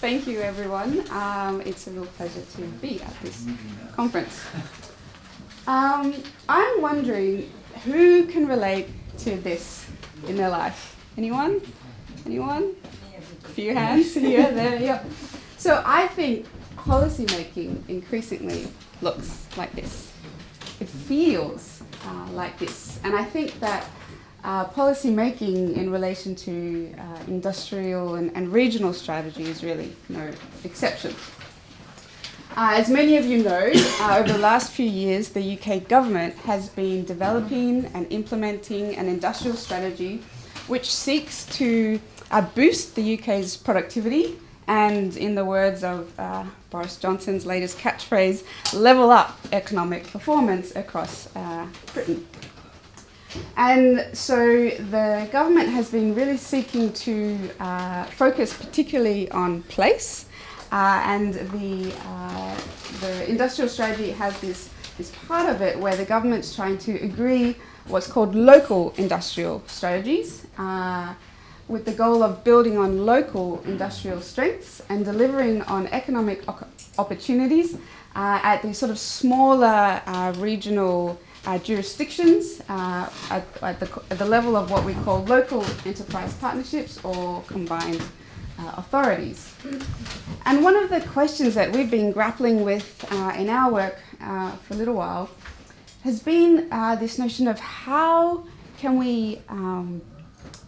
thank you everyone. It's a real pleasure to be at this conference. I'm wondering who can relate to this in their life? Anyone? Anyone? A few hands here, there, yep. So I think policy making increasingly looks like this. It feels like this. And I think that policy making in relation to industrial and regional strategy is really no exception. As many of you know, over the last few years, the UK government has been developing and implementing an industrial strategy which seeks to boost the UK's productivity and, in the words of Boris Johnson's latest catchphrase, level up economic performance across Britain. And so the government has been really seeking to focus particularly on place, and the industrial strategy has this part of it where the government's trying to agree what's called local industrial strategies, with the goal of building on local industrial strengths and delivering on economic opportunities at these sort of smaller regional jurisdictions at the level of what we call local enterprise partnerships or combined authorities. And one of the questions that we've been grappling with in our work for a little while has been this notion of how can we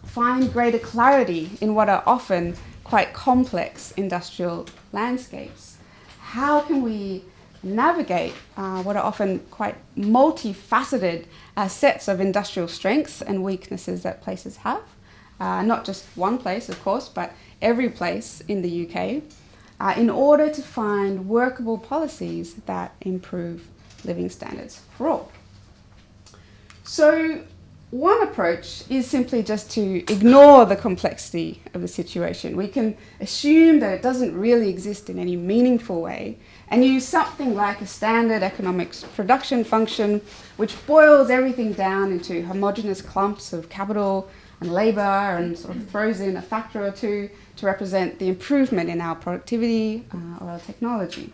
find greater clarity in what are often quite complex industrial landscapes. How can we navigate what are often quite multifaceted sets of industrial strengths and weaknesses that places have? Not just one place, of course, but every place in the UK, in order to find workable policies that improve living standards for all. So one approach is simply just to ignore the complexity of the situation. We can assume that it doesn't really exist in any meaningful way and use something like a standard economics production function which boils everything down into homogeneous clumps of capital and labour and sort of throws in a factor or two to represent the improvement in our productivity or our technology.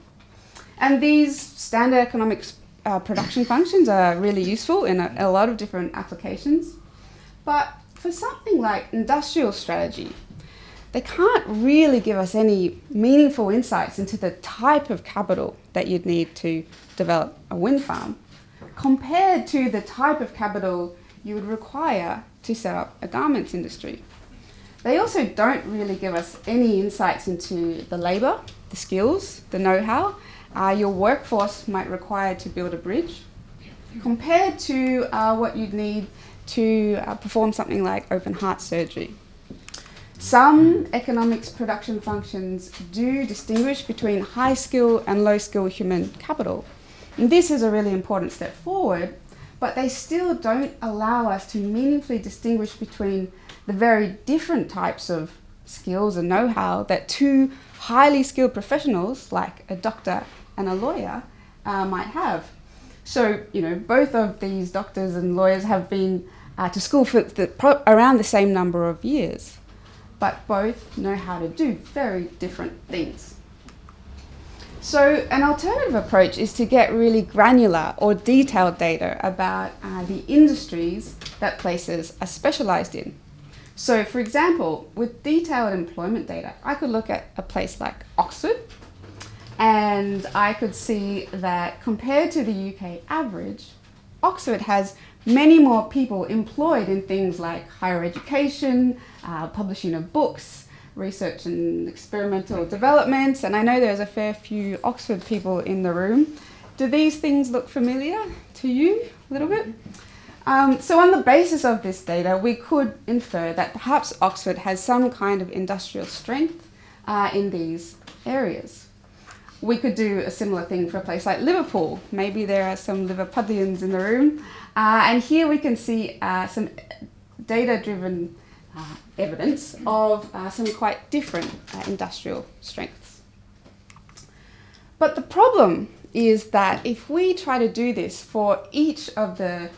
And these standard economics production functions are really useful in a lot of different applications. But for something like industrial strategy, they can't really give us any meaningful insights into the type of capital that you'd need to develop a wind farm, compared to the type of capital you would require to set up a garments industry. They also don't really give us any insights into the labour, the skills, the know-how your workforce might require to build a bridge, compared to what you'd need to perform something like open heart surgery. Some economics production functions do distinguish between high skill and low skill human capital. And this is a really important step forward, but they still don't allow us to meaningfully distinguish between the very different types of skills and know-how that two highly skilled professionals, like a doctor and a lawyer, might have. So, both of these doctors and lawyers have been to school for around the same number of years, but both know how to do very different things. So an alternative approach is to get really granular or detailed data about the industries that places are specialised in. So for example, with detailed employment data, I could look at a place like Oxford, and I could see that compared to the UK average, Oxford has many more people employed in things like higher education, publishing of books, research and experimental development, and I know there's a fair few Oxford people in the room. Do these things look familiar to you a little bit? So on the basis of this data, we could infer that perhaps Oxford has some kind of industrial strength in these areas. We could do a similar thing for a place like Liverpool. Maybe there are some Liverpudlians in the room. And here we can see some data-driven evidence of some quite different industrial strengths. But the problem is that if we try to do this for each of the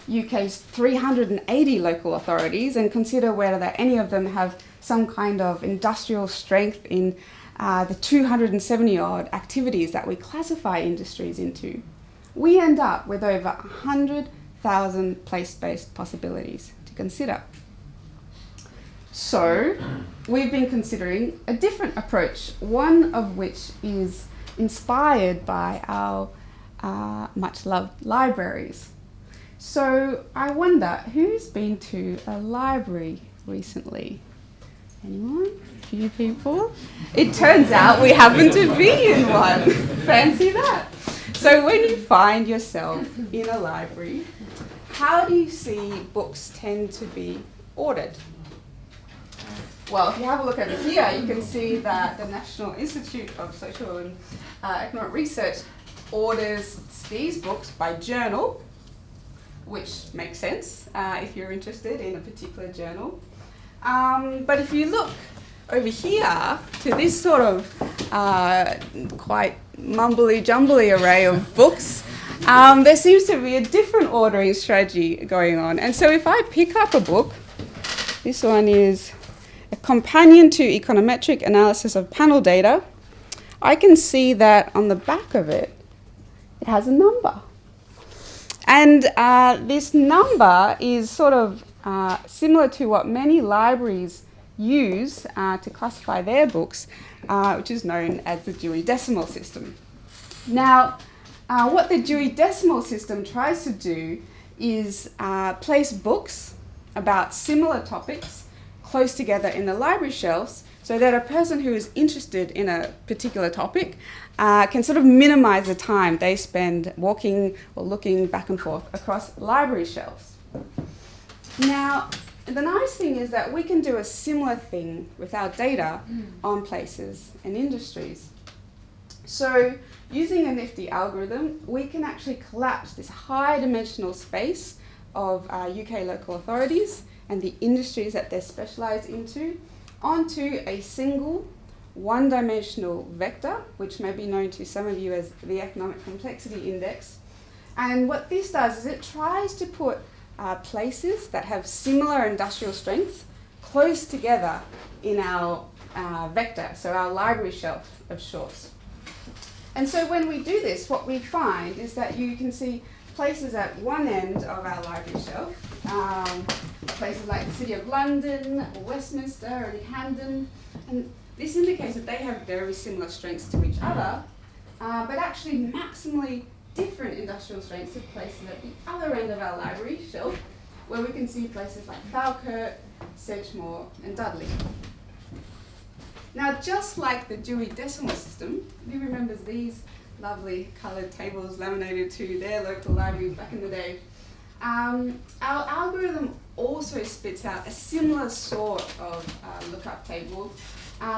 UK's 380 local authorities and consider whether any of them have some kind of industrial strength in the 270 odd activities that we classify industries into, we end up with over 100,000 place-based possibilities to consider. So we've been considering a different approach, one of which is inspired by our much-loved libraries. So I wonder, who's been to a library recently? Anyone? A few people? It turns out we happen to be in one. Fancy that. So when you find yourself in a library, how do you see books tend to be ordered? Well, if you have a look over here, you can see that the National Institute of Social and Economic Research orders these books by journal, which makes sense if you're interested in a particular journal. But if you look over here to this sort of quite mumbly-jumbly array of books, there seems to be a different ordering strategy going on. And so if I pick up a book, this one is A Companion to Econometric Analysis of Panel Data, I can see that on the back of it, it has a number. And this number is sort of similar to what many libraries use to classify their books, which is known as the Dewey Decimal System. Now, what the Dewey Decimal System tries to do is place books about similar topics close together in the library shelves so that a person who is interested in a particular topic can sort of minimize the time they spend walking or looking back and forth across library shelves. Now, the nice thing is that we can do a similar thing with our data on places and industries. So, using a nifty algorithm, we can actually collapse this high-dimensional space of UK local authorities and the industries that they're specialised into onto a single one-dimensional vector, which may be known to some of you as the Economic Complexity Index. And what this does is it tries to put places that have similar industrial strengths close together in our vector, so our library shelf of sorts. And so when we do this, what we find is that you can see places at one end of our library shelf, places like the City of London, or Westminster, and Camden, and this indicates that they have very similar strengths to each other, but actually maximally different industrial strengths to places at the other end of our library shelf, where we can see places like Falkirk, Sedgemoor, and Dudley. Now, just like the Dewey Decimal System, who remembers these lovely coloured tables laminated to their local libraries back in the day, our algorithm also spits out a similar sort of lookup table,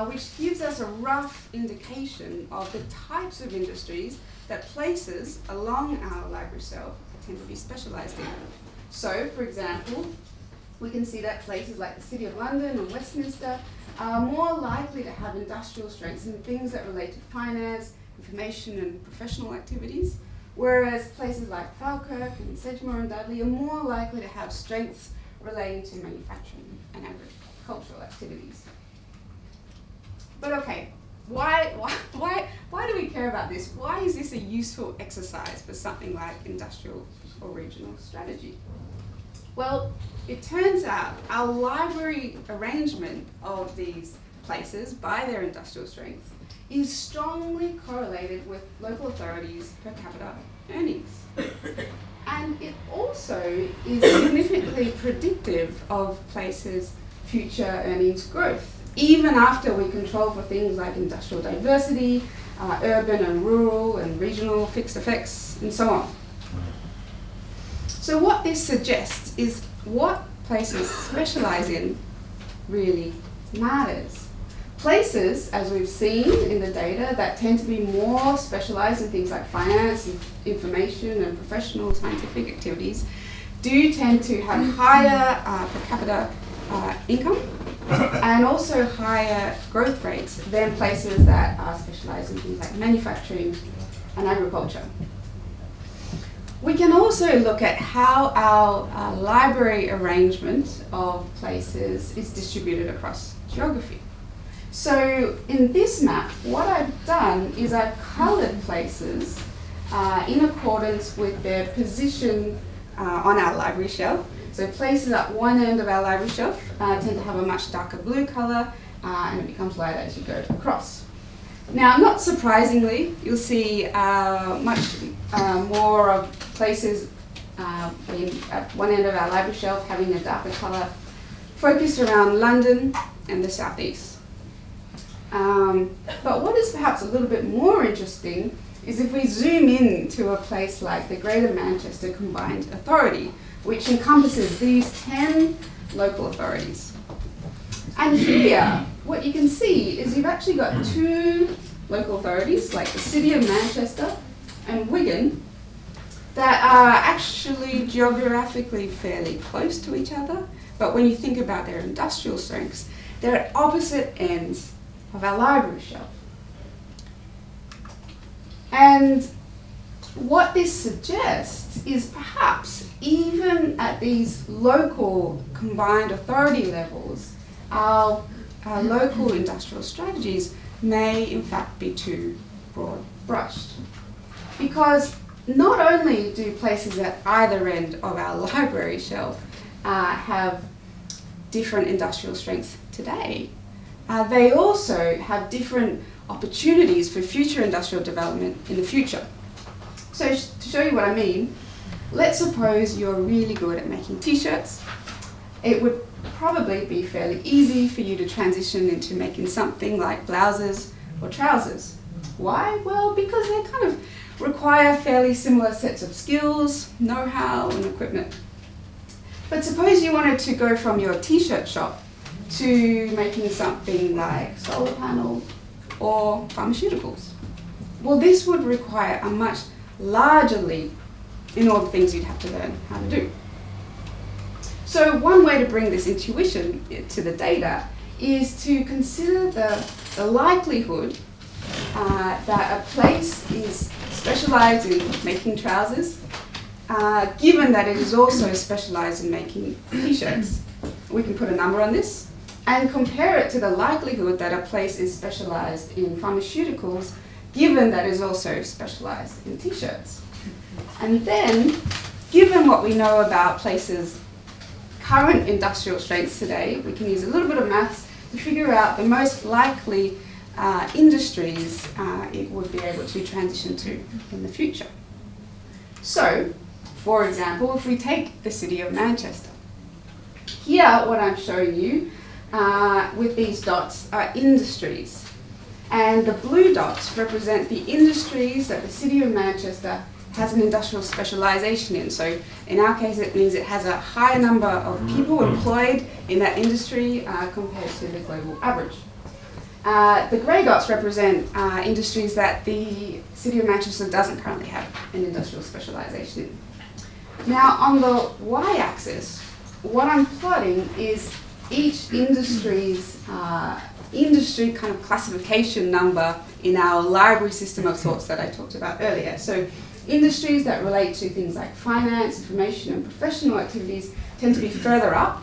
which gives us a rough indication of the types of industries that places along our library shelf tend to be specialised in. So, for example, we can see that places like the City of London or Westminster are more likely to have industrial strengths in things that relate to finance, information and professional activities, whereas places like Falkirk and Sedgemoor and Dudley are more likely to have strengths relating to manufacturing and agricultural activities. But okay, why do we care about this? Why is this a useful exercise for something like industrial or regional strategy? Well, it turns out our library arrangement of these places by their industrial strength is strongly correlated with local authorities' per capita earnings. And it also is significantly predictive of places' future earnings growth, even after we control for things like industrial diversity, urban and rural and regional fixed effects, and so on. So what this suggests is what places specialise in really matters. Places, as we've seen in the data, that tend to be more specialised in things like finance, information and professional scientific activities do tend to have higher per capita income and also higher growth rates than places that are specialised in things like manufacturing and agriculture. We can also look at how our library arrangement of places is distributed across geography. So in this map, what I've done is I've coloured places in accordance with their position on our library shelf. So places at one end of our library shelf tend to have a much darker blue colour, and it becomes lighter as you go across. Now, not surprisingly, you'll see much more of places at one end of our library shelf having a darker colour focused around London and the southeast. But what is perhaps a little bit more interesting is if we zoom in to a place like the Greater Manchester Combined Authority, which encompasses these 10 local authorities. And here, what you can see is you've actually got two local authorities, like the City of Manchester and Wigan, that are actually geographically fairly close to each other, but when you think about their industrial strengths, they're at opposite ends of our library shelf. And what this suggests is perhaps even at these local combined authority levels, our local industrial strategies may in fact be too broad brushed. Because not only do places at either end of our library shelf have different industrial strengths today, they also have different opportunities for future industrial development in the future. So to show you what I mean, let's suppose you're really good at making t-shirts. It would probably be fairly easy for you to transition into making something like blouses or trousers. Why? Well, because they kind of require fairly similar sets of skills, know-how, and equipment. But suppose you wanted to go from your t-shirt shop to making something like solar panels or pharmaceuticals. Well, this would require a much larger leap in all the things you'd have to learn how to do. So one way to bring this intuition to the data is to consider the likelihood that a place is specialised in making trousers, given that it is also specialised in making t-shirts. We can put a number on this and compare it to the likelihood that a place is specialised in pharmaceuticals, given that it is also specialised in t-shirts. And then, given what we know about places' current industrial strengths today, we can use a little bit of maths to figure out the most likely industries it would be able to transition to in the future. So, for example, if we take the City of Manchester, here what I'm showing you with these dots are industries. And the blue dots represent the industries that the City of Manchester has an industrial specialisation in. So in our case, it means it has a higher number of people employed in that industry compared to the global average. The grey dots represent industries that the City of Manchester doesn't currently have an industrial specialisation in. Now on the y-axis, what I'm plotting is each industry's industry kind of classification number in our library system of sorts that I talked about earlier. So industries that relate to things like finance, information and professional activities tend to be further up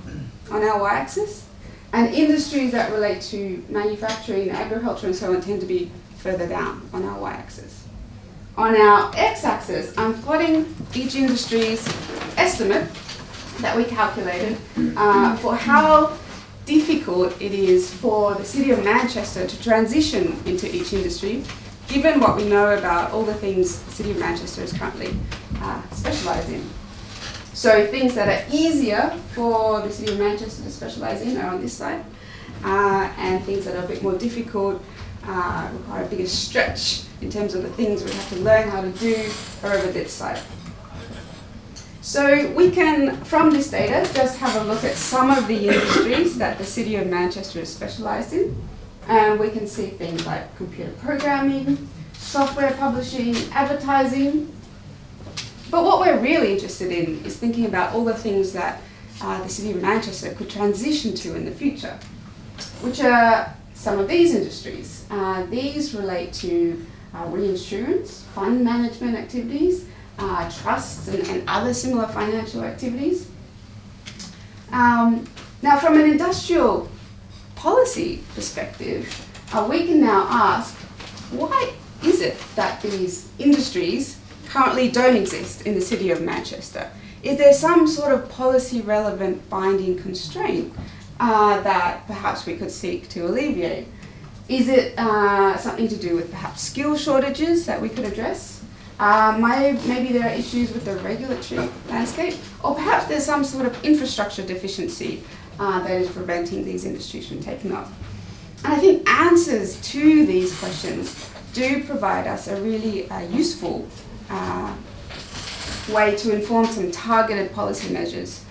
on our y-axis, and industries that relate to manufacturing, agriculture and so on tend to be further down on our y-axis. On our x-axis, I'm plotting each industry's estimate that we calculated for how difficult it is for the City of Manchester to transition into each industry, given what we know about all the things the City of Manchester is currently specialised in. So things that are easier for the City of Manchester to specialise in are on this side, and things that are a bit more difficult, require a bigger stretch in terms of the things we have to learn how to do are over this side. So we can, from this data, just have a look at some of the industries that the City of Manchester is specialised in. And we can see things like computer programming, software publishing, advertising. But what we're really interested in is thinking about all the things that the City of Manchester could transition to in the future, which are some of these industries. These relate to reinsurance, fund management activities, trusts and other similar financial activities. Now from an industrial policy perspective, we can now ask, why is it that these industries currently don't exist in the city of Manchester? Is there some sort of policy relevant binding constraint that perhaps we could seek to alleviate? Is it something to do with perhaps skill shortages that we could address? Maybe there are issues with the regulatory landscape, or perhaps there's some sort of infrastructure deficiency that is preventing these industries from taking off. And I think answers to these questions do provide us a really useful way to inform some targeted policy measures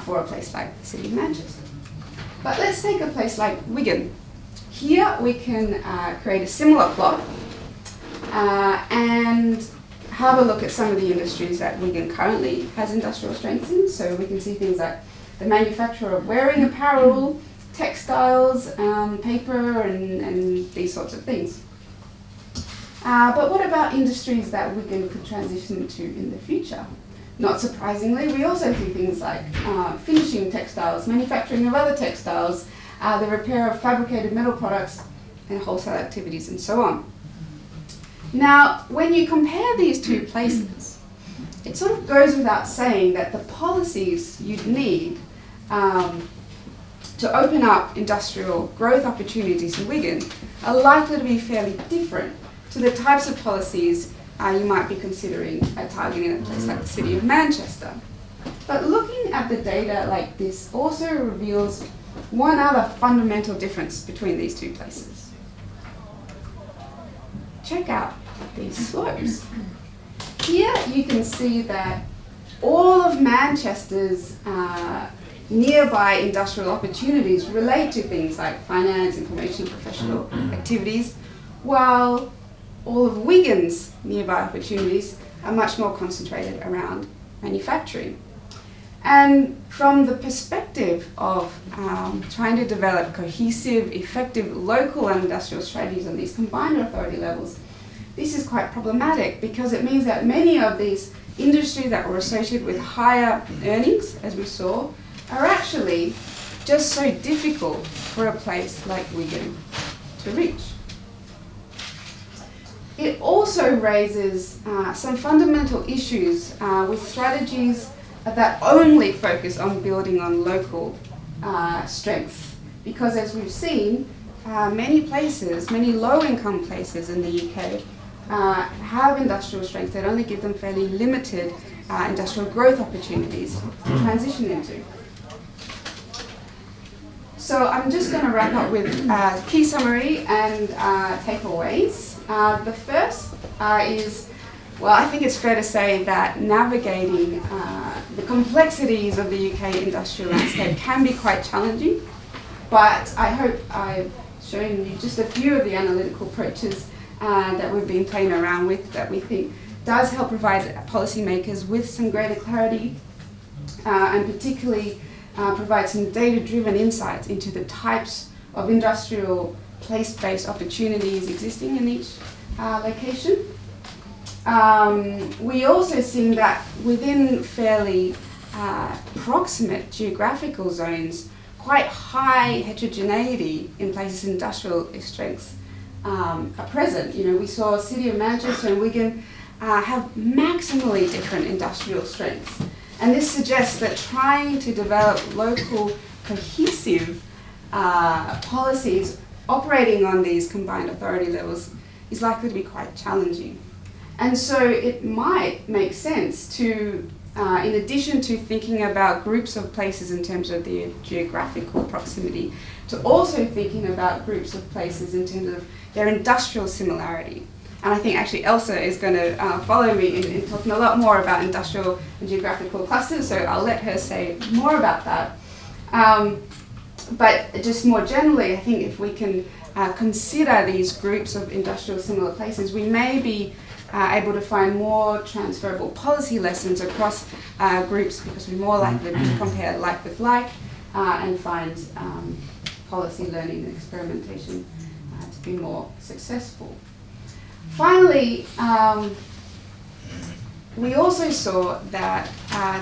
for a place like the City of Manchester. But let's take a place like Wigan. Here we can create a similar plot and have a look at some of the industries that Wigan currently has industrial strengths in. So we can see things like the manufacture of wearing apparel, textiles, paper, and these sorts of things. But what about industries that Wigan could transition to in the future? Not surprisingly, we also see things like finishing textiles, manufacturing of other textiles, the repair of fabricated metal products, and wholesale activities, and so on. Now, when you compare these two places, it sort of goes without saying that the policies you'd need to open up industrial growth opportunities in Wigan are likely to be fairly different to the types of policies you might be considering targeting a place like the City of Manchester. But looking at the data like this also reveals one other fundamental difference between these two places. Check out these slopes. Here you can see that all of Manchester's nearby industrial opportunities relate to things like finance, information, professional activities, while all of Wigan's nearby opportunities are much more concentrated around manufacturing. And from the perspective of trying to develop cohesive, effective local and industrial strategies on these combined authority levels, this is quite problematic because it means that many of these industries that were associated with higher earnings, as we saw, are actually just so difficult for a place like Wigan to reach. It also raises some fundamental issues with strategies that only focus on building on local strengths. Because as we've seen, many places, many low-income places in the UK have industrial strengths that only give them fairly limited industrial growth opportunities to transition into. So I'm just going to wrap up with key summary and takeaways. The first is, well, I think it's fair to say that navigating the complexities of the UK industrial landscape can be quite challenging, but I hope I've shown you just a few of the analytical approaches that we've been playing around with that we think does help provide policymakers with some greater clarity and particularly provide some data-driven insights into the types of industrial place-based opportunities existing in each location. We also seen that within fairly proximate geographical zones, quite high heterogeneity in places industrial strengths are present. You know, we saw City of Manchester and Wigan have maximally different industrial strengths. And this suggests that trying to develop local cohesive policies operating on these combined authority levels is likely to be quite challenging. And so it might make sense to, in addition to thinking about groups of places in terms of their geographical proximity, to also thinking about groups of places in terms of their industrial similarity. And I think actually Elsa is going to follow me in talking a lot more about industrial and geographical clusters, so I'll let her say more about that. But just more generally, I think if we can consider these groups of industrial similar places, we may be able to find more transferable policy lessons across groups because we're more likely to compare like with like and find policy learning and experimentation to be more successful. Finally, we also saw that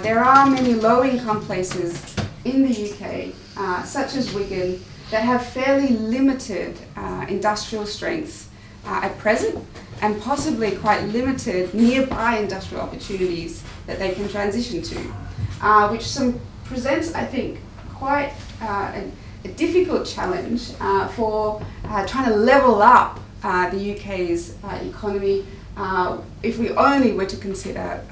there are many low-income places in the UK, such as Wigan, that have fairly limited industrial strengths at present, and possibly quite limited nearby industrial opportunities that they can transition to, which presents, I think, quite a difficult challenge for trying to level up the UK's economy if we only were to consider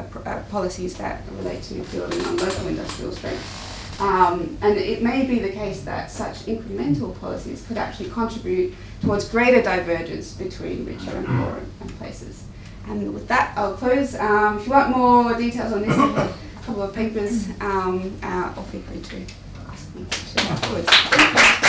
policies that relate to building on local industrial strength. And it may be the case that such incremental policies could actually contribute towards greater divergence between richer and poorer places. And with that, I'll close. If you want more details on this, I have a couple of papers, or feel free to ask me questions afterwards.